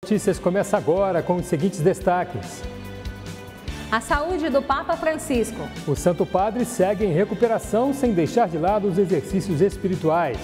Notícias começa agora com os seguintes destaques. A saúde do Papa Francisco. O Santo Padre segue em recuperação sem deixar de lado os exercícios espirituais.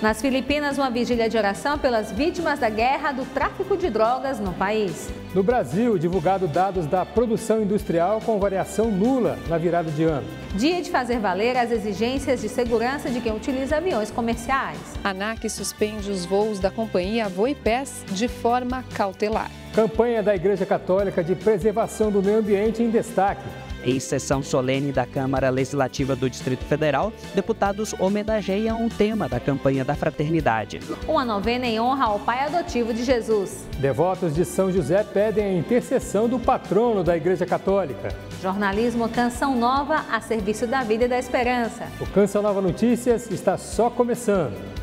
Nas Filipinas, uma vigília de oração pelas vítimas da guerra do tráfico de drogas no país. No Brasil, divulgado dados da produção industrial com variação nula na virada de ano. Dia de fazer valer as exigências de segurança de quem utiliza aviões comerciais. A ANAC suspende os voos da companhia Voipés de forma cautelar. Campanha da Igreja Católica de preservação do meio ambiente em destaque. Em sessão solene da Câmara Legislativa do Distrito Federal, deputados homenageiam o tema da campanha da fraternidade. Uma novena em honra ao pai adotivo de Jesus. Devotos de São José pedem a intercessão do patrono da Igreja Católica. Jornalismo Canção Nova a serviço da vida e da esperança. O Canção Nova Notícias está só começando.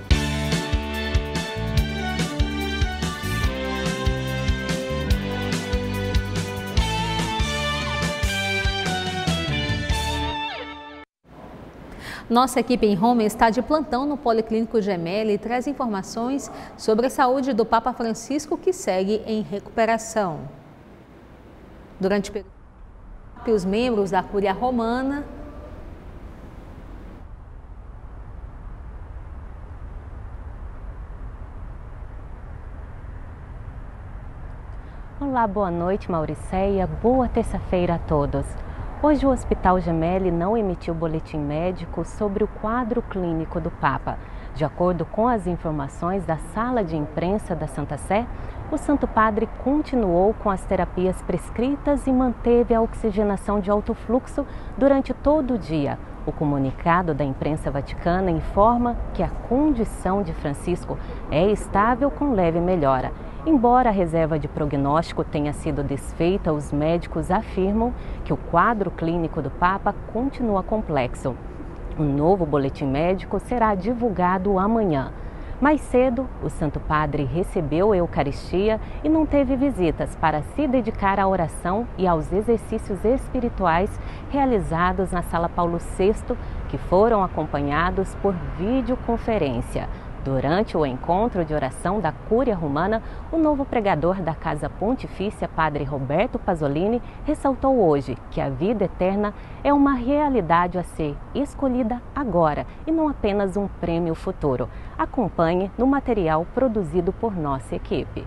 Nossa equipe em Roma está de plantão no Policlínico Gemelli e traz informações sobre a saúde do Papa Francisco, que segue em recuperação. Durante o período, os membros da Cúria Romana Olá, boa noite, Mauricéia. Boa terça-feira a todos. Hoje o Hospital Gemelli não emitiu boletim médico sobre o quadro clínico do Papa. De acordo com as informações da sala de imprensa da Santa Sé, o Santo Padre continuou com as terapias prescritas e manteve a oxigenação de alto fluxo durante todo o dia. O comunicado da imprensa vaticana informa que a condição de Francisco é estável com leve melhora. Embora a reserva de prognóstico tenha sido desfeita, os médicos afirmam que o quadro clínico do Papa continua complexo. Um novo boletim médico será divulgado amanhã. Mais cedo, o Santo Padre recebeu a Eucaristia e não teve visitas para se dedicar à oração e aos exercícios espirituais realizados na Sala Paulo VI, que foram acompanhados por videoconferência. Durante o encontro de oração da Cúria Romana, o novo pregador da Casa Pontifícia, Padre Roberto Pasolini, ressaltou hoje que a vida eterna é uma realidade a ser escolhida agora e não apenas um prêmio futuro. Acompanhe no material produzido por nossa equipe.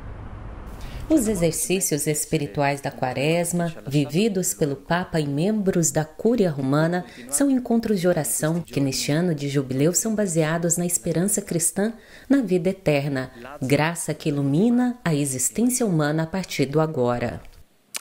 Os exercícios espirituais da Quaresma, vividos pelo Papa e membros da Cúria Romana, são encontros de oração que neste ano de jubileu são baseados na esperança cristã na vida eterna, graça que ilumina a existência humana a partir do agora.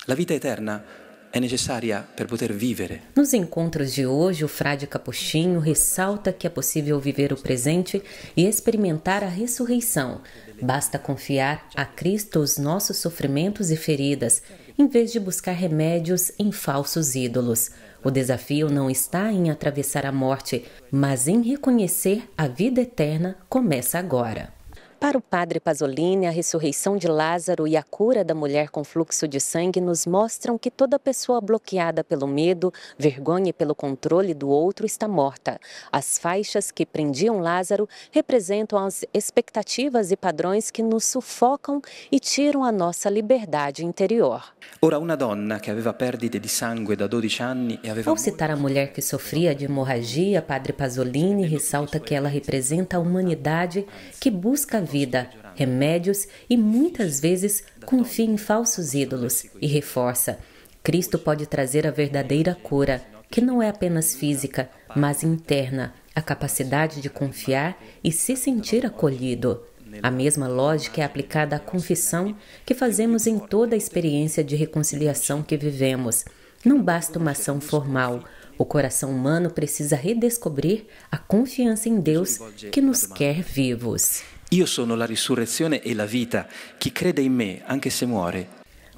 A vida eterna é necessária para poder viver. Nos encontros de hoje, o frade Capuchinho ressalta que é possível viver o presente e experimentar a ressurreição. Basta confiar a Cristo os nossos sofrimentos e feridas, em vez de buscar remédios em falsos ídolos. O desafio não está em atravessar a morte, mas em reconhecer a vida eterna começa agora. Para o padre Pasolini, a ressurreição de Lázaro e a cura da mulher com fluxo de sangue nos mostram que toda pessoa bloqueada pelo medo, vergonha e pelo controle do outro está morta. As faixas que prendiam Lázaro representam as expectativas e padrões que nos sufocam e tiram a nossa liberdade interior. Ora, uma donna que aveva perdite di sangue da 12 anni e aveva... Ao citar a mulher que sofria de hemorragia, padre Pasolini ressalta que ela representa a humanidade que busca a vida, remédios e muitas vezes confia em falsos ídolos e reforça: Cristo pode trazer a verdadeira cura, que não é apenas física, mas interna, a capacidade de confiar e se sentir acolhido. A mesma lógica é aplicada à confissão que fazemos em toda a experiência de reconciliação que vivemos. Não basta uma ação formal. O coração humano precisa redescobrir a confiança em Deus que nos quer vivos. Io sono la risurrezione e la vita. Chi crede in me, anche se muore.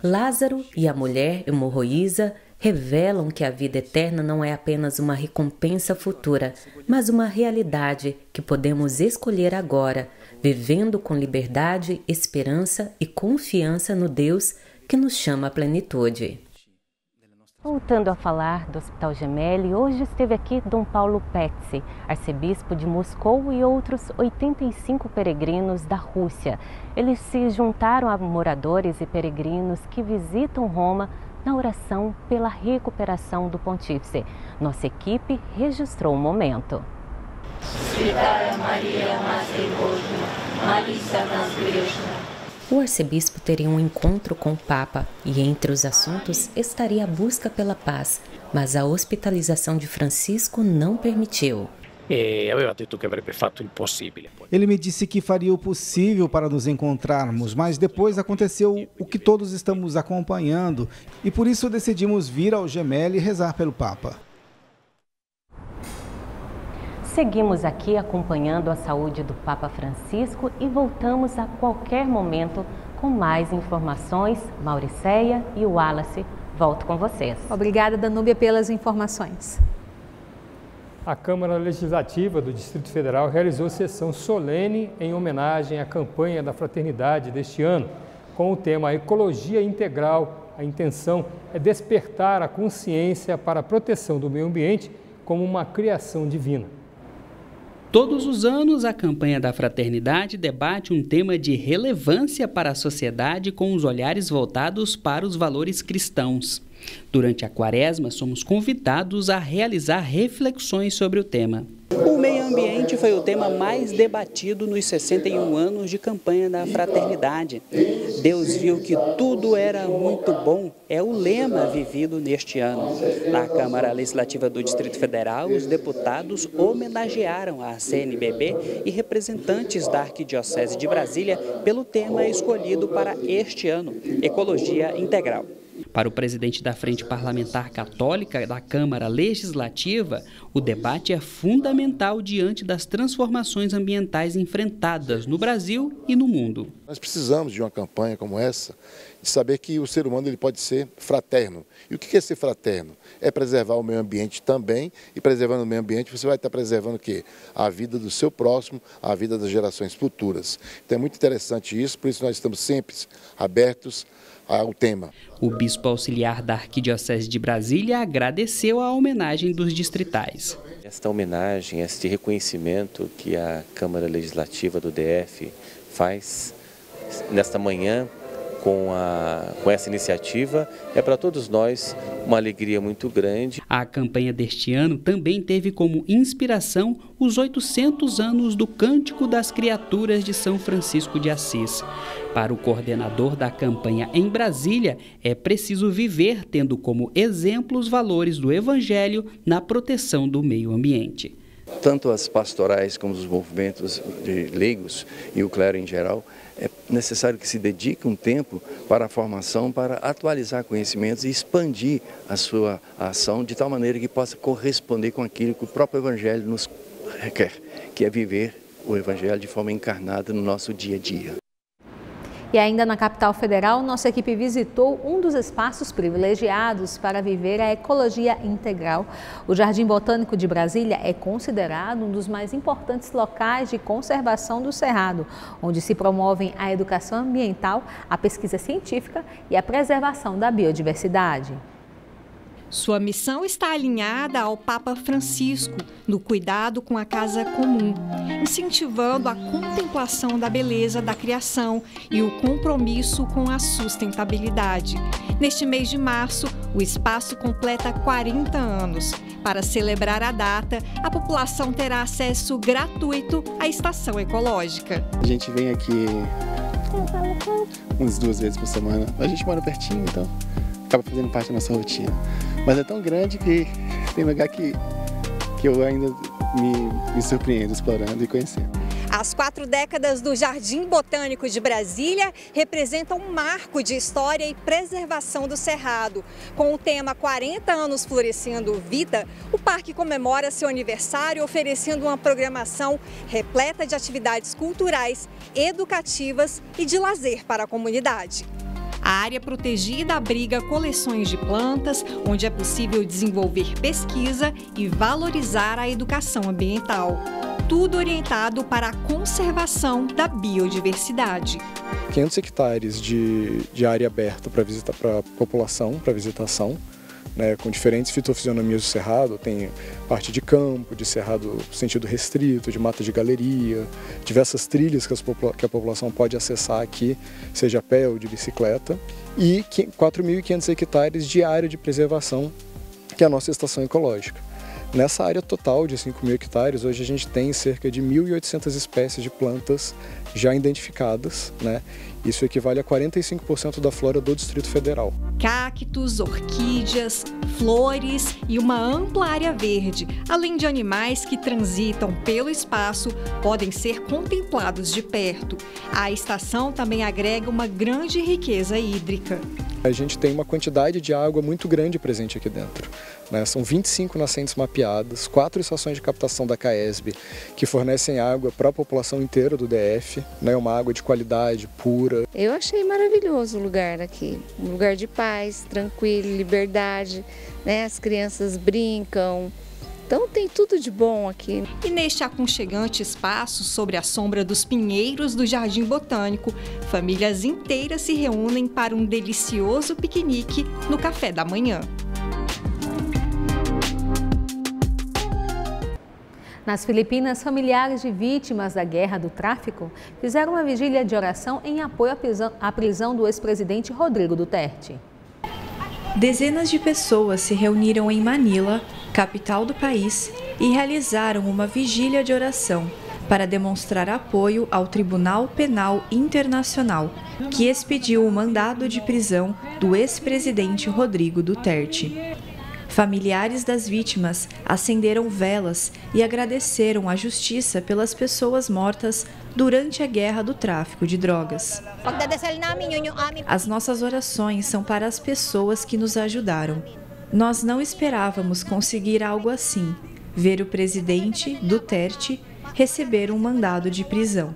Lázaro e a mulher hemorroísa revelam que a vida eterna não é apenas uma recompensa futura, mas uma realidade que podemos escolher agora, vivendo com liberdade, esperança e confiança no Deus que nos chama à plenitude. Voltando a falar do Hospital Gemelli, hoje esteve aqui Dom Paulo Petsy, arcebispo de Moscou, e outros 85 peregrinos da Rússia. Eles se juntaram a moradores e peregrinos que visitam Roma na oração pela recuperação do pontífice. Nossa equipe registrou o momento. O arcebispo teria um encontro com o Papa e entre os assuntos estaria a busca pela paz, mas a hospitalização de Francisco não permitiu. Ele me disse que faria o possível para nos encontrarmos, mas depois aconteceu o que todos estamos acompanhando e por isso decidimos vir ao Gemelli e rezar pelo Papa. Seguimos aqui acompanhando a saúde do Papa Francisco e voltamos a qualquer momento com mais informações. Mauriceia e o Wallace, volto com vocês. Obrigada, Danúbia, pelas informações. A Câmara Legislativa do Distrito Federal realizou sessão solene em homenagem à campanha da Fraternidade deste ano, com o tema Ecologia Integral. A intenção é despertar a consciência para a proteção do meio ambiente como uma criação divina. Todos os anos, a campanha da Fraternidade debate um tema de relevância para a sociedade com os olhares voltados para os valores cristãos. Durante a Quaresma, somos convidados a realizar reflexões sobre o tema. O meio ambiente foi o tema mais debatido nos 61 anos de campanha da Fraternidade. Deus viu que tudo era muito bom, é o lema vivido neste ano. Na Câmara Legislativa do Distrito Federal, os deputados homenagearam a CNBB e representantes da Arquidiocese de Brasília pelo tema escolhido para este ano, Ecologia Integral. Para o presidente da Frente Parlamentar Católica da Câmara Legislativa, o debate é fundamental diante das transformações ambientais enfrentadas no Brasil e no mundo. Nós precisamos de uma campanha como essa, de saber que o ser humano ele pode ser fraterno. E o que é ser fraterno? É preservar o meio ambiente também, e preservando o meio ambiente você vai estar preservando o quê? A vida do seu próximo, a vida das gerações futuras. Então é muito interessante isso, por isso nós estamos sempre abertos ao tema. O bispo auxiliar da Arquidiocese de Brasília agradeceu a homenagem dos distritais. Esta homenagem, este reconhecimento que a Câmara Legislativa do DF faz nesta manhã com essa iniciativa, é para todos nós uma alegria muito grande. A campanha deste ano também teve como inspiração os 800 anos do Cântico das Criaturas de São Francisco de Assis. Para o coordenador da campanha em Brasília, é preciso viver tendo como exemplo os valores do Evangelho na proteção do meio ambiente. Tanto as pastorais como os movimentos de leigos e o clero em geral, é necessário que se dedique um tempo para a formação, para atualizar conhecimentos e expandir a sua ação de tal maneira que possa corresponder com aquilo que o próprio Evangelho nos requer, que é viver o Evangelho de forma encarnada no nosso dia a dia. E ainda na capital federal, nossa equipe visitou um dos espaços privilegiados para viver a ecologia integral. O Jardim Botânico de Brasília é considerado um dos mais importantes locais de conservação do Cerrado, onde se promovem a educação ambiental, a pesquisa científica e a preservação da biodiversidade. Sua missão está alinhada ao Papa Francisco, no cuidado com a casa comum, incentivando a contemplação da beleza da criação e o compromisso com a sustentabilidade. Neste mês de março, o espaço completa 40 anos. Para celebrar a data, a população terá acesso gratuito à estação ecológica. A gente vem aqui umas 2 vezes por semana. A gente mora pertinho, então acaba fazendo parte da nossa rotina. Mas é tão grande que tem lugar que eu ainda me surpreendo explorando e conhecendo. As 4 décadas do Jardim Botânico de Brasília representam um marco de história e preservação do Cerrado. Com o tema 40 anos florescendo vida, o parque comemora seu aniversário oferecendo uma programação repleta de atividades culturais, educativas e de lazer para a comunidade. A área protegida abriga coleções de plantas, onde é possível desenvolver pesquisa e valorizar a educação ambiental. Tudo orientado para a conservação da biodiversidade. 500 hectares de área aberta para a população, para visitação, né, com diferentes fitofisionomias do cerrado. Tem parte de campo, de cerrado sentido restrito, de mata de galeria, diversas trilhas que a população pode acessar aqui, seja a pé ou de bicicleta, e 4.500 hectares de área de preservação, que é a nossa estação ecológica. Nessa área total de 5.000 hectares, hoje a gente tem cerca de 1.800 espécies de plantas já identificadas, né? Isso equivale a 45% da flora do Distrito Federal. Cactos, orquídeas, flores e uma ampla área verde, além de animais que transitam pelo espaço, podem ser contemplados de perto. A estação também agrega uma grande riqueza hídrica. A gente tem uma quantidade de água muito grande presente aqui dentro, né? São 25 nascentes mapeadas, 4 estações de captação da CAESB que fornecem água para a população inteira do DF, né? Uma água de qualidade, pura. Eu achei maravilhoso o lugar aqui, um lugar de paz, tranquilo, liberdade, né? As crianças brincam. Então tem tudo de bom aqui. E neste aconchegante espaço, sobre a sombra dos pinheiros do Jardim Botânico, famílias inteiras se reúnem para um delicioso piquenique no café da manhã. Nas Filipinas, familiares de vítimas da guerra do tráfico fizeram uma vigília de oração em apoio à prisão do ex-presidente Rodrigo Duterte. Dezenas de pessoas se reuniram em Manila, capital do país, e realizaram uma vigília de oração para demonstrar apoio ao Tribunal Penal Internacional, que expediu o mandado de prisão do ex-presidente Rodrigo Duterte. Familiares das vítimas acenderam velas e agradeceram à justiça pelas pessoas mortas durante a guerra do tráfico de drogas. As nossas orações são para as pessoas que nos ajudaram. Nós não esperávamos conseguir algo assim, ver o presidente Duterte receber um mandado de prisão.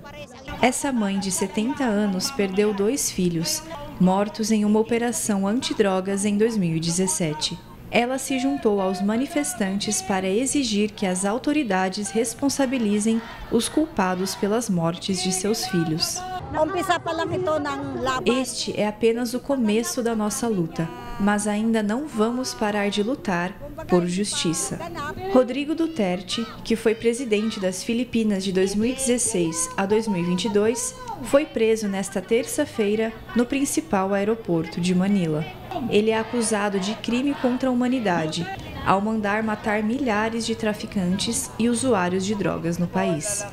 Essa mãe de 70 anos perdeu 2 filhos, mortos em uma operação antidrogas em 2017. Ela se juntou aos manifestantes para exigir que as autoridades responsabilizem os culpados pelas mortes de seus filhos. Este é apenas o começo da nossa luta, mas ainda não vamos parar de lutar por justiça. Rodrigo Duterte, que foi presidente das Filipinas de 2016 a 2022, foi preso nesta terça-feira no principal aeroporto de Manila. Ele é acusado de crime contra a humanidade, ao mandar matar milhares de traficantes e usuários de drogas no país.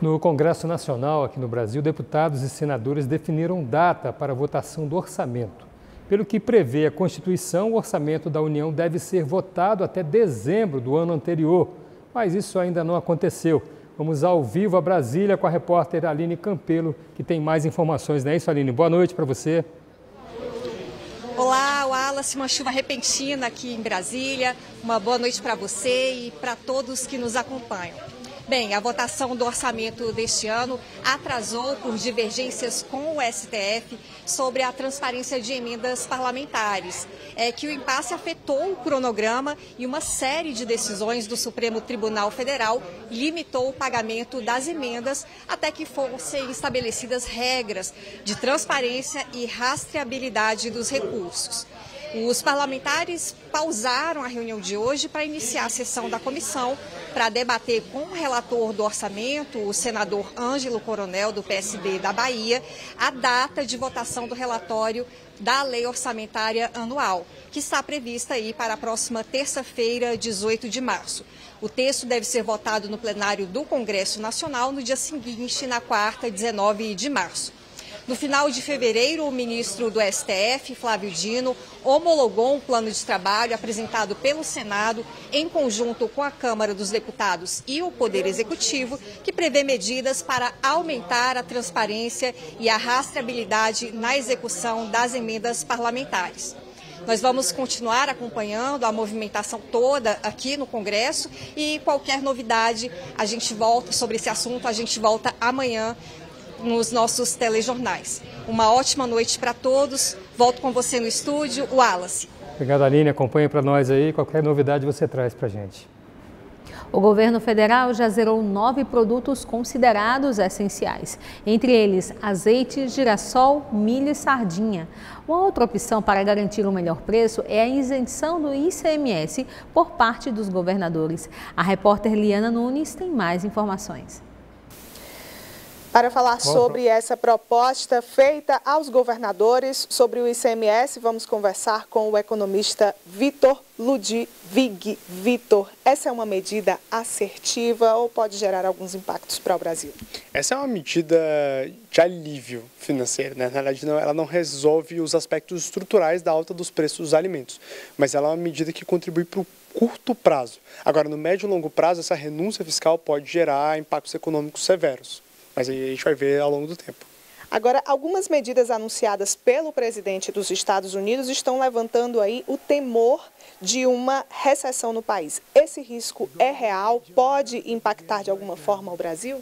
No Congresso Nacional, aqui no Brasil, deputados e senadores definiram data para a votação do orçamento. Pelo que prevê a Constituição, o orçamento da União deve ser votado até dezembro do ano anterior, mas isso ainda não aconteceu. Vamos ao vivo a Brasília com a repórter Aline Campelo, que tem mais informações, não é isso, Aline? Boa noite para você. Olá, Wallace, uma chuva repentina aqui em Brasília. Uma boa noite para você e para todos que nos acompanham. Bem, a votação do orçamento deste ano atrasou por divergências com o STF sobre a transparência de emendas parlamentares, que o impasse afetou o cronograma e uma série de decisões do Supremo Tribunal Federal limitou o pagamento das emendas até que fossem estabelecidas regras de transparência e rastreabilidade dos recursos. Os parlamentares pausaram a reunião de hoje para iniciar a sessão da comissão para debater com o relator do orçamento, o senador Ângelo Coronel, do PSB da Bahia, a data de votação do relatório da Lei Orçamentária Anual, que está prevista aí para a próxima terça-feira, 18 de março. O texto deve ser votado no plenário do Congresso Nacional no dia seguinte, na quarta, 19 de março. No final de fevereiro, o ministro do STF, Flávio Dino, homologou um plano de trabalho apresentado pelo Senado em conjunto com a Câmara dos Deputados e o Poder Executivo, que prevê medidas para aumentar a transparência e a rastreabilidade na execução das emendas parlamentares. Nós vamos continuar acompanhando a movimentação toda aqui no Congresso e qualquer novidade, a gente volta sobre esse assunto, a gente volta amanhã nos nossos telejornais. Uma ótima noite para todos. Volto com você no estúdio, Wallace. Obrigado, Aline. Acompanhe para nós aí. Qualquer novidade você traz para a gente. O governo federal já zerou 9 produtos considerados essenciais, entre eles azeite, girassol, milho e sardinha. Uma outra opção para garantir um melhor preço é a isenção do ICMS por parte dos governadores. A repórter Liana Nunes tem mais informações. Para falar sobre essa proposta feita aos governadores sobre o ICMS, vamos conversar com o economista Vitor Ludwig. Vitor, essa é uma medida assertiva ou pode gerar alguns impactos para o Brasil? Essa é uma medida de alívio financeiro, né? Na verdade, ela não resolve os aspectos estruturais da alta dos preços dos alimentos, mas ela é uma medida que contribui para o curto prazo. Agora, no médio e longo prazo, essa renúncia fiscal pode gerar impactos econômicos severos. Mas aí a gente vai ver ao longo do tempo. Agora, algumas medidas anunciadas pelo presidente dos Estados Unidos estão levantando aí o temor de uma recessão no país. Esse risco é real? Pode impactar de alguma forma o Brasil?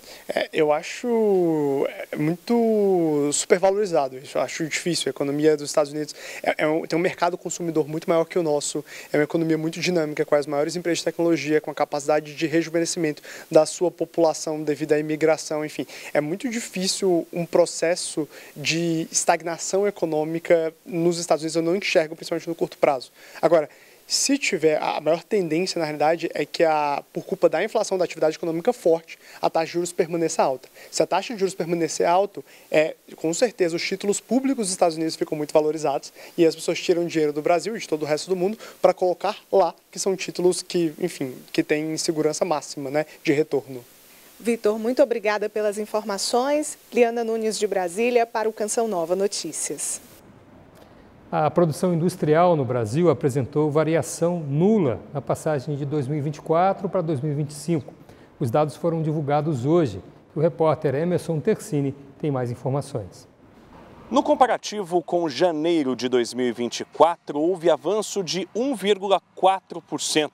Eu acho muito supervalorizado isso. Eu acho difícil. A economia dos Estados Unidos tem um mercado consumidor muito maior que o nosso. É uma economia muito dinâmica, com as maiores empresas de tecnologia, com a capacidade de rejuvenescimento da sua população devido à imigração. Enfim, é muito difícil um processo de estagnação econômica nos Estados Unidos. Eu não enxergo, principalmente no curto prazo. Agora, se tiver, a maior tendência, na realidade, é que, por culpa da inflação da atividade econômica forte, a taxa de juros permaneça alta. Se a taxa de juros permanecer alta, com certeza os títulos públicos dos Estados Unidos ficam muito valorizados e as pessoas tiram dinheiro do Brasil e de todo o resto do mundo para colocar lá, que são títulos que, enfim, que têm segurança máxima, né, de retorno. Vitor, muito obrigada pelas informações. Liana Nunes de Brasília para o Canção Nova Notícias. A produção industrial no Brasil apresentou variação nula na passagem de 2024 para 2025. Os dados foram divulgados hoje. O repórter Emerson Tercini tem mais informações. No comparativo com janeiro de 2024, houve avanço de 1,4%.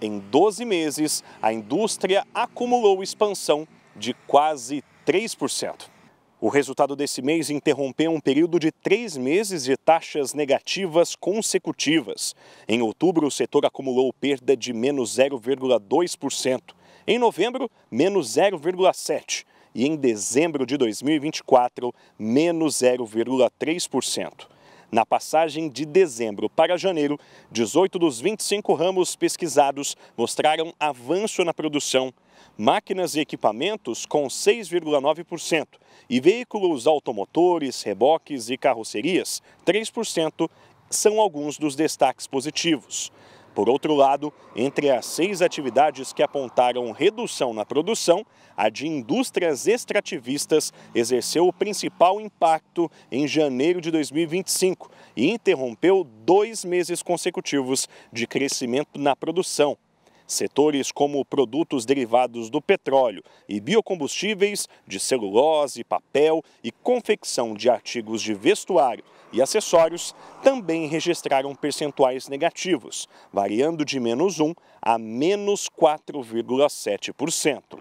Em 12 meses, a indústria acumulou expansão de quase 3%. O resultado desse mês interrompeu um período de 3 meses de taxas negativas consecutivas. Em outubro, o setor acumulou perda de menos 0,2%. Em novembro, menos 0,7%. E em dezembro de 2024, menos 0,3%. Na passagem de dezembro para janeiro, 18 dos 25 ramos pesquisados mostraram avanço na produção. Máquinas e equipamentos com 6,9% e veículos automotores, reboques e carrocerias, 3%, são alguns dos destaques positivos. Por outro lado, entre as 6 atividades que apontaram redução na produção, a de indústrias extrativistas exerceu o principal impacto em janeiro de 2025 e interrompeu 2 meses consecutivos de crescimento na produção. Setores como produtos derivados do petróleo e biocombustíveis, de celulose, papel e confecção de artigos de vestuário e acessórios também registraram percentuais negativos, variando de menos 1% a menos 4,7%.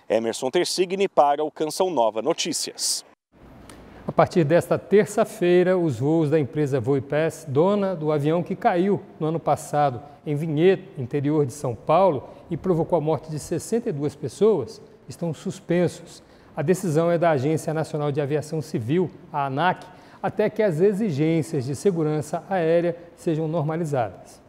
Emerson Tercini para o Canção Nova Notícias. A partir desta terça-feira, os voos da empresa VoiPass, dona do avião que caiu no ano passado em Vinhedo, interior de São Paulo, e provocou a morte de 62 pessoas, estão suspensos. A decisão é da Agência Nacional de Aviação Civil, a ANAC, até que as exigências de segurança aérea sejam normalizadas.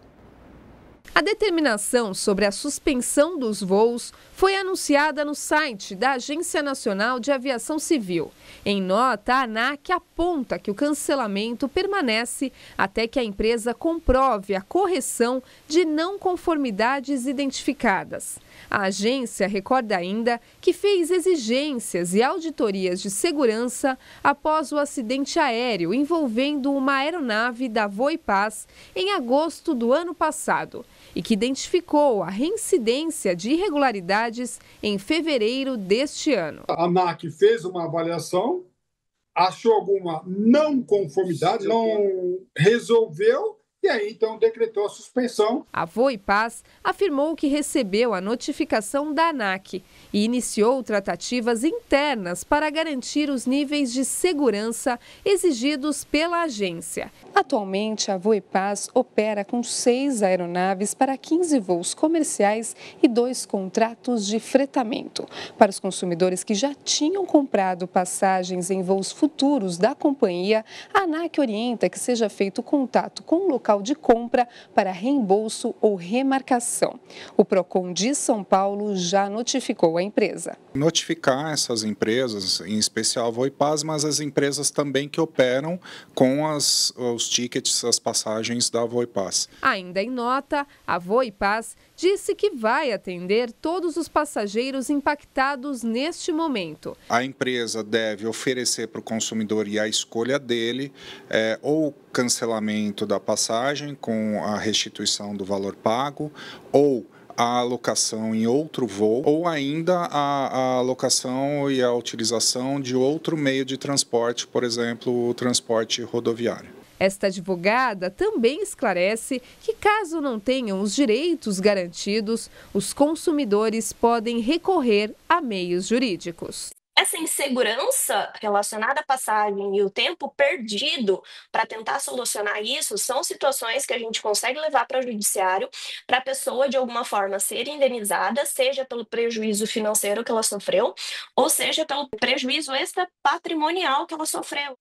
A determinação sobre a suspensão dos voos foi anunciada no site da Agência Nacional de Aviação Civil. Em nota, a ANAC aponta que o cancelamento permanece até que a empresa comprove a correção de não conformidades identificadas. A agência recorda ainda que fez exigências e auditorias de segurança após o acidente aéreo envolvendo uma aeronave da VoiPass em agosto do ano passado e que identificou a reincidência de irregularidades em fevereiro deste ano. A ANAC fez uma avaliação, achou alguma não conformidade, não resolveu e aí então decretou a suspensão. A Voipaz afirmou que recebeu a notificação da ANAC e iniciou tratativas internas para garantir os níveis de segurança exigidos pela agência. Atualmente, a Voipaz opera com 6 aeronaves para 15 voos comerciais e 2 contratos de fretamento. Para os consumidores que já tinham comprado passagens em voos futuros da companhia, a ANAC orienta que seja feito contato com o local de compra para reembolso ou remarcação. O PROCON de São Paulo já notificou a empresa. Notificar essas empresas, em especial a Voipaz, mas as empresas também que operam com os tickets, as passagens da Voipaz. Ainda em nota, a Voipaz disse que vai atender todos os passageiros impactados neste momento. A empresa deve oferecer para o consumidor, e a escolha dele, ou cancelamento da passagem com a restituição do valor pago, ou a alocação em outro voo, ou ainda a alocação e a utilização de outro meio de transporte, por exemplo, o transporte rodoviário. Esta advogada também esclarece que, caso não tenham os direitos garantidos, os consumidores podem recorrer a meios jurídicos. Essa insegurança relacionada à passagem e o tempo perdido para tentar solucionar isso são situações que a gente consegue levar para o judiciário para a pessoa, de alguma forma, ser indenizada, seja pelo prejuízo financeiro que ela sofreu, ou seja pelo prejuízo extrapatrimonial que ela sofreu.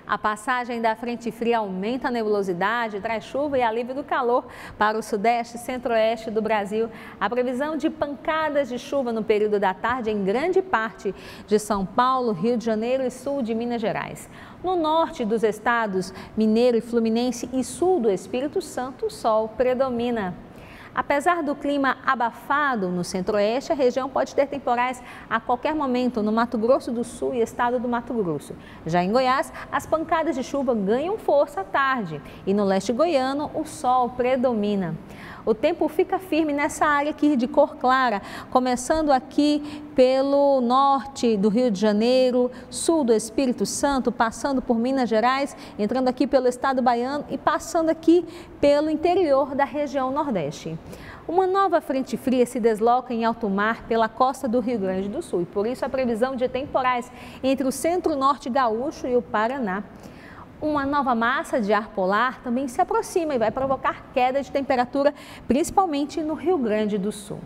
A passagem da frente fria aumenta a nebulosidade, traz chuva e alívio do calor para o sudeste e centro-oeste do Brasil. A previsão de pancadas de chuva no período da tarde em grande parte de São Paulo, Rio de Janeiro e sul de Minas Gerais. No norte dos estados Mineiro e Fluminense e sul do Espírito Santo, o sol predomina. Apesar do clima abafado no centro-oeste, a região pode ter temporais a qualquer momento no Mato Grosso do Sul e estado do Mato Grosso. Já em Goiás, as pancadas de chuva ganham força à tarde e no leste goiano o sol predomina. O tempo fica firme nessa área aqui de cor clara, começando aqui pelo norte do Rio de Janeiro, sul do Espírito Santo, passando por Minas Gerais, entrando aqui pelo estado baiano e passando aqui pelo interior da região nordeste. Uma nova frente fria se desloca em alto mar pela costa do Rio Grande do Sul e por isso a previsão de temporais entre o centro-norte gaúcho e o Paraná. Uma nova massa de ar polar também se aproxima e vai provocar queda de temperatura, principalmente no Rio Grande do Sul.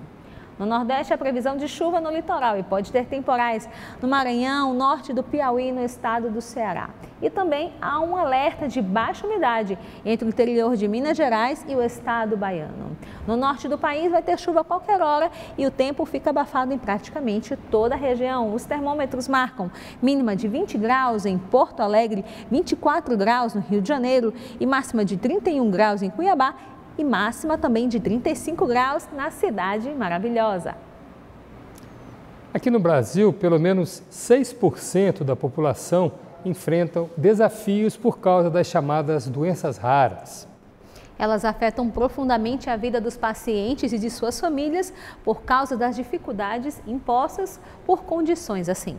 No Nordeste, a previsão de chuva no litoral e pode ter temporais no Maranhão, norte do Piauí e no estado do Ceará. E também há um alerta de baixa umidade entre o interior de Minas Gerais e o estado baiano. No norte do país vai ter chuva a qualquer hora e o tempo fica abafado em praticamente toda a região. Os termômetros marcam mínima de 20 graus em Porto Alegre, 24 graus no Rio de Janeiro e máxima de 31 graus em Cuiabá e máxima também de 35 graus na Cidade Maravilhosa. Aqui no Brasil, pelo menos 6% da população enfrentam desafios por causa das chamadas doenças raras. Elas afetam profundamente a vida dos pacientes e de suas famílias por causa das dificuldades impostas por condições assim.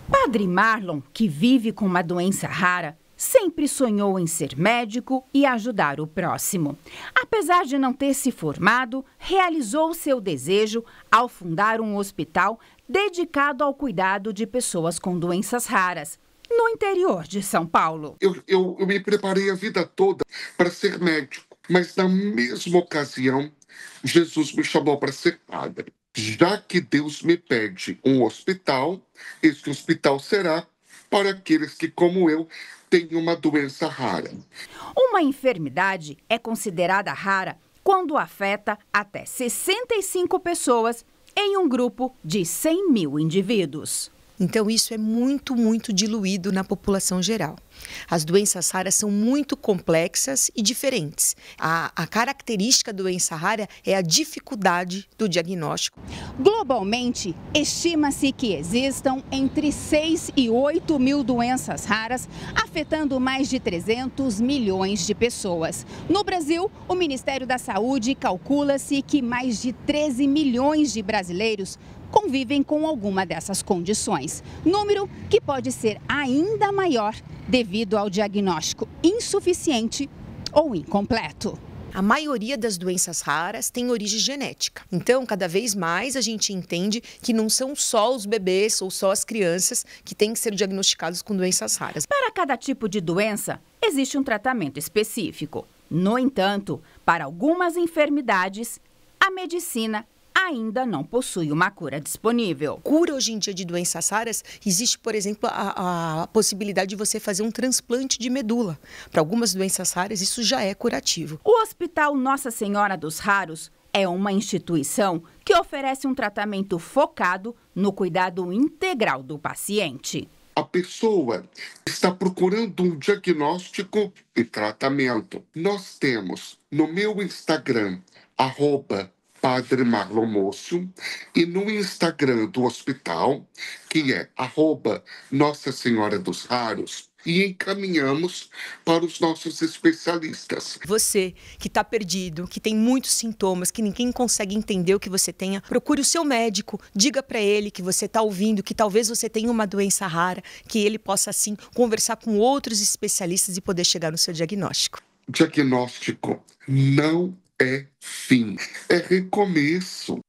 Padre Marlon, que vive com uma doença rara, sempre sonhou em ser médico e ajudar o próximo. Apesar de não ter se formado, realizou seu desejo ao fundar um hospital dedicado ao cuidado de pessoas com doenças raras, no interior de São Paulo. Eu me preparei a vida toda para ser médico, mas na mesma ocasião, Jesus me chamou para ser padre. Já que Deus me pede um hospital, esse hospital será para aqueles que, como eu, têm uma doença rara. Uma enfermidade é considerada rara quando afeta até 65 pessoas em um grupo de 100 mil indivíduos. Então, isso é muito diluído na população geral. As doenças raras são muito complexas e diferentes. A característica da doença rara é a dificuldade do diagnóstico. Globalmente, estima-se que existam entre 6 e 8 mil doenças raras, afetando mais de 300 milhões de pessoas. No Brasil, o Ministério da Saúde calcula-se que mais de 13 milhões de brasileiros convivem com alguma dessas condições. Número que pode ser ainda maior devido ao diagnóstico insuficiente ou incompleto. A maioria das doenças raras tem origem genética. Então, cada vez mais a gente entende que não são só os bebês ou só as crianças que têm que ser diagnosticados com doenças raras. Para cada tipo de doença, existe um tratamento específico. No entanto, para algumas enfermidades, a medicina ainda não possui uma cura disponível. Cura hoje em dia de doenças raras, existe, por exemplo, a possibilidade de você fazer um transplante de medula. Para algumas doenças raras, isso já é curativo. O Hospital Nossa Senhora dos Raros é uma instituição que oferece um tratamento focado no cuidado integral do paciente. A pessoa está procurando um diagnóstico e tratamento. Nós temos no meu Instagram, @Padre Marlon Môcio, e no Instagram do hospital, que é @Nossa Senhora dos Raros, e encaminhamos para os nossos especialistas. Você que está perdido, que tem muitos sintomas, que ninguém consegue entender o que você tenha, procure o seu médico, diga para ele que você está ouvindo, que talvez você tenha uma doença rara, que ele possa, assim, conversar com outros especialistas e poder chegar no seu diagnóstico. Diagnóstico não é fim, é recomeço.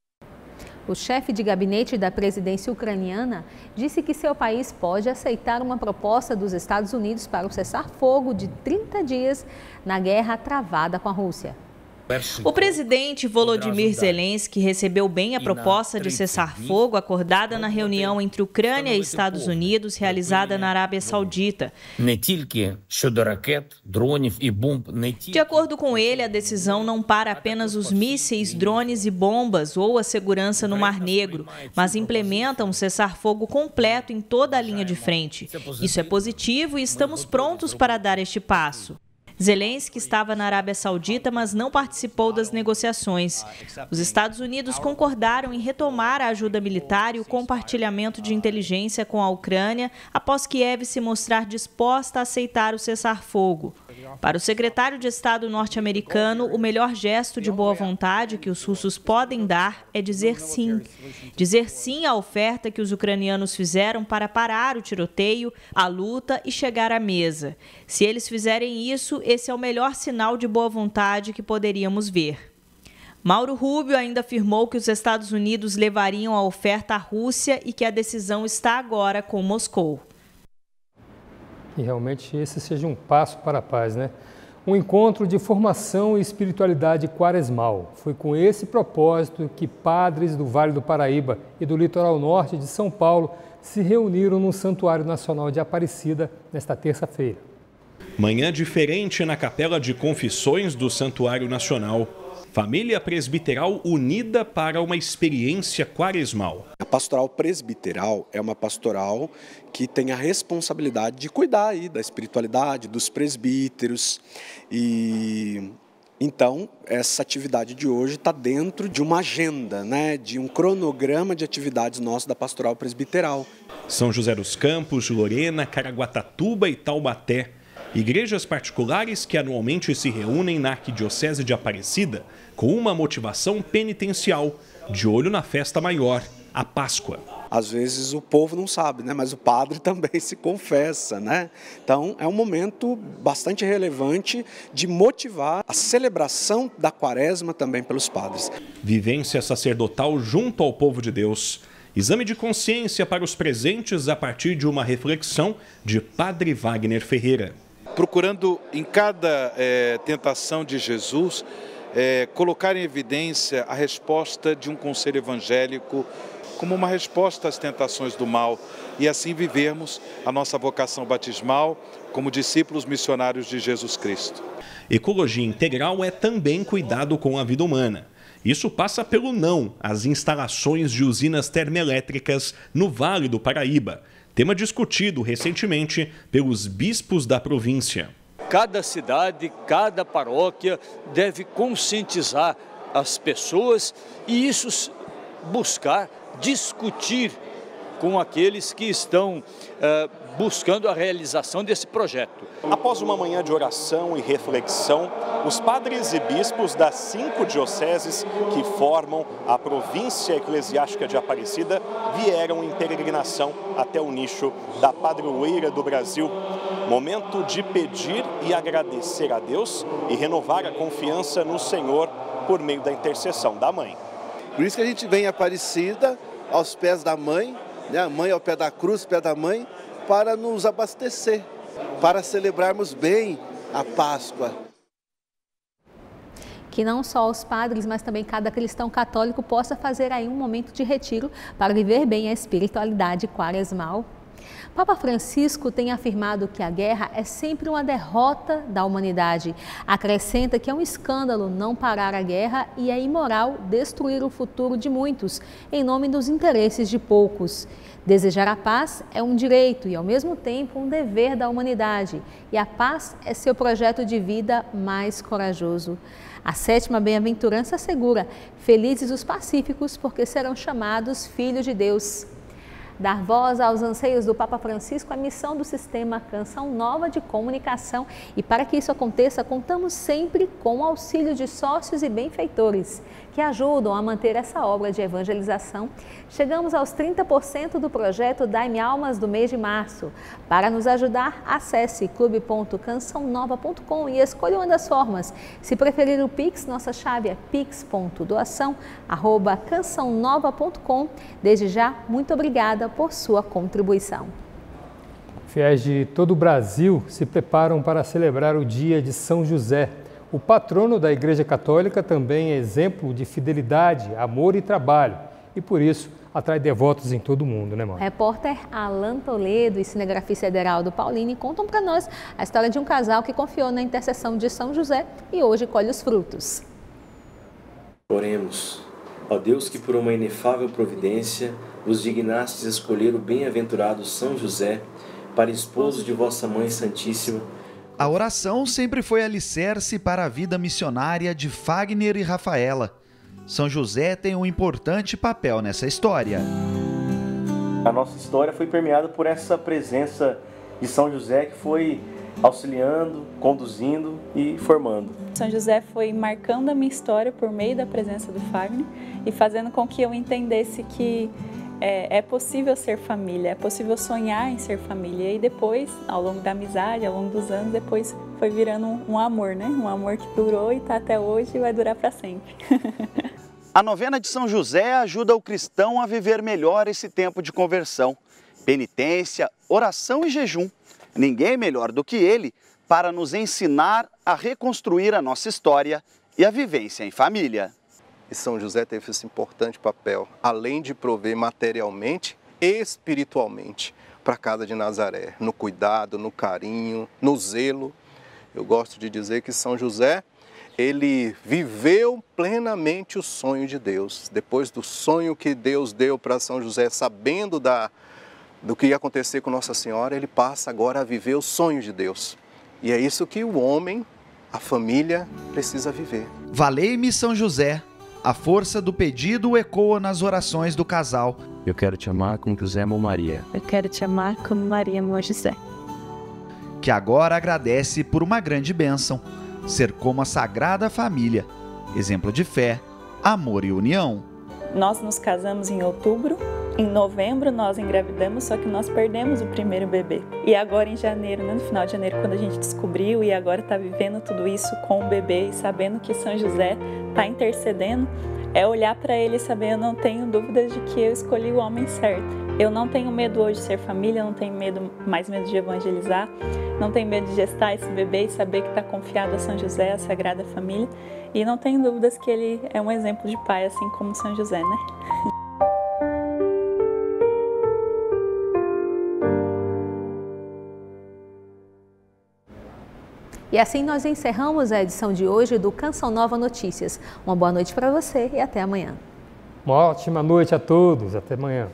O chefe de gabinete da presidência ucraniana disse que seu país pode aceitar uma proposta dos Estados Unidos para o cessar-fogo de 30 dias na guerra travada com a Rússia. O presidente Volodymyr Zelensky recebeu bem a proposta de cessar-fogo acordada na reunião entre Ucrânia e Estados Unidos realizada na Arábia Saudita. De acordo com ele, a decisão não para apenas os mísseis, drones e bombas ou a segurança no Mar Negro, mas implementa um cessar-fogo completo em toda a linha de frente. Isso é positivo e estamos prontos para dar este passo. Zelensky estava na Arábia Saudita, mas não participou das negociações. Os Estados Unidos concordaram em retomar a ajuda militar e o compartilhamento de inteligência com a Ucrânia após Kiev se mostrar disposta a aceitar o cessar-fogo. Para o secretário de Estado norte-americano, o melhor gesto de boa vontade que os russos podem dar é dizer sim. Dizer sim à oferta que os ucranianos fizeram para parar o tiroteio, a luta e chegar à mesa. Se eles fizerem isso, esse é o melhor sinal de boa vontade que poderíamos ver. Mauro Rubio ainda afirmou que os Estados Unidos levariam a oferta à Rússia e que a decisão está agora com Moscou. Que realmente esse seja um passo para a paz, né? Um encontro de formação e espiritualidade quaresmal. Foi com esse propósito que padres do Vale do Paraíba e do litoral norte de São Paulo se reuniram no Santuário Nacional de Aparecida nesta terça-feira. Manhã diferente na Capela de Confissões do Santuário Nacional. Família presbiteral unida para uma experiência quaresmal. A pastoral presbiteral é uma pastoral que tem a responsabilidade de cuidar aí da espiritualidade, dos presbíteros. E então essa atividade de hoje está dentro de uma agenda, né, de um cronograma de atividades nosso da pastoral presbiteral. São José dos Campos, Lorena, Caraguatatuba e Taubaté. Igrejas particulares que anualmente se reúnem na Arquidiocese de Aparecida com uma motivação penitencial, de olho na festa maior, a Páscoa. Às vezes o povo não sabe, né? Mas o padre também se confessa, né? Então é um momento bastante relevante de motivar a celebração da Quaresma também pelos padres. Vivência sacerdotal junto ao povo de Deus. Exame de consciência para os presentes a partir de uma reflexão de Padre Wagner Ferreira. Procurando em cada tentação de Jesus colocar em evidência a resposta de um conselho evangélico como uma resposta às tentações do mal e assim vivermos a nossa vocação batismal como discípulos missionários de Jesus Cristo. Ecologia integral é também cuidado com a vida humana. Isso passa pelo não às instalações de usinas termoelétricas no Vale do Paraíba, tema discutido recentemente pelos bispos da província. Cada cidade, cada paróquia deve conscientizar as pessoas e isso buscar discutir com aqueles que estão buscando a realização desse projeto. Após uma manhã de oração e reflexão, os padres e bispos das 5 dioceses que formam a província eclesiástica de Aparecida vieram em peregrinação até o nicho da padroeira do Brasil. Momento de pedir e agradecer a Deus e renovar a confiança no Senhor por meio da intercessão da mãe. Por isso que a gente vem em Aparecida, aos pés da mãe, né? A mãe ao pé da cruz, pé da mãe, para nos abastecer, para celebrarmos bem a Páscoa. Que não só os padres, mas também cada cristão católico possa fazer aí um momento de retiro para viver bem a espiritualidade quaresmal. Papa Francisco tem afirmado que a guerra é sempre uma derrota da humanidade. Acrescenta que é um escândalo não parar a guerra e é imoral destruir o futuro de muitos em nome dos interesses de poucos. Desejar a paz é um direito e, ao mesmo tempo, um dever da humanidade. E a paz é seu projeto de vida mais corajoso. A 7ª bem-aventurança assegura: felizes os pacíficos, porque serão chamados filhos de Deus. Dar voz aos anseios do Papa Francisco é a missão do Sistema Canção Nova de Comunicação. E para que isso aconteça, contamos sempre com o auxílio de sócios e benfeitores que ajudam a manter essa obra de evangelização. Chegamos aos 30% do projeto Dai-me Almas do mês de março. Para nos ajudar, acesse clube.cançãonova.com e escolha uma das formas. Se preferir o Pix, nossa chave é pix.doação@cançãonova.com. Desde já, muito obrigada por sua contribuição. Fiéis de todo o Brasil se preparam para celebrar o dia de São José. O patrono da Igreja Católica também é exemplo de fidelidade, amor e trabalho. E por isso atrai devotos em todo o mundo, né, mãe? Repórter Alan Toledo e cinegrafista Ederaldo Paulini contam para nós a história de um casal que confiou na intercessão de São José e hoje colhe os frutos. Oremos. Ó Deus, que por uma inefável providência vos dignastes escolher o bem-aventurado São José para esposo de vossa Mãe Santíssima. A oração sempre foi alicerce para a vida missionária de Fagner e Rafaela. São José tem um importante papel nessa história. A nossa história foi permeada por essa presença de São José, que foi auxiliando, conduzindo e formando. São José foi marcando a minha história por meio da presença do Fagner e fazendo com que eu entendesse que é possível ser família, é possível sonhar em ser família. E depois, ao longo da amizade, ao longo dos anos, depois foi virando um amor, né? Um amor que durou e está até hoje e vai durar para sempre. A novena de São José ajuda o cristão a viver melhor esse tempo de conversão, penitência, oração e jejum. Ninguém melhor do que ele para nos ensinar a reconstruir a nossa história e a vivência em família. E São José teve esse importante papel, além de prover materialmente, espiritualmente, para a casa de Nazaré, no cuidado, no carinho, no zelo. Eu gosto de dizer que São José, ele viveu plenamente o sonho de Deus. Depois do sonho que Deus deu para São José, sabendo do que ia acontecer com Nossa Senhora, ele passa agora a viver o sonho de Deus. E é isso que o homem, a família, precisa viver. Valei-me São José. A força do pedido ecoa nas orações do casal. Eu quero te amar como José amou Maria. Eu quero te amar como Maria amou José. Que agora agradece por uma grande bênção, ser como a Sagrada Família, exemplo de fé, amor e união. Nós nos casamos em outubro, em novembro nós engravidamos, só que nós perdemos o primeiro bebê. E agora em janeiro, né, no final de janeiro, quando a gente descobriu e agora está vivendo tudo isso com o bebê e sabendo que São José está intercedendo, é olhar para ele e saber, eu não tenho dúvidas de que eu escolhi o homem certo. Eu não tenho medo hoje de ser família, não tenho mais medo de evangelizar, não tenho medo de gestar esse bebê e saber que está confiado a São José, a Sagrada Família. E não tenho dúvidas que ele é um exemplo de pai, assim como São José, né? E assim nós encerramos a edição de hoje do Canção Nova Notícias. Uma boa noite para você e até amanhã. Uma ótima noite a todos. Até amanhã.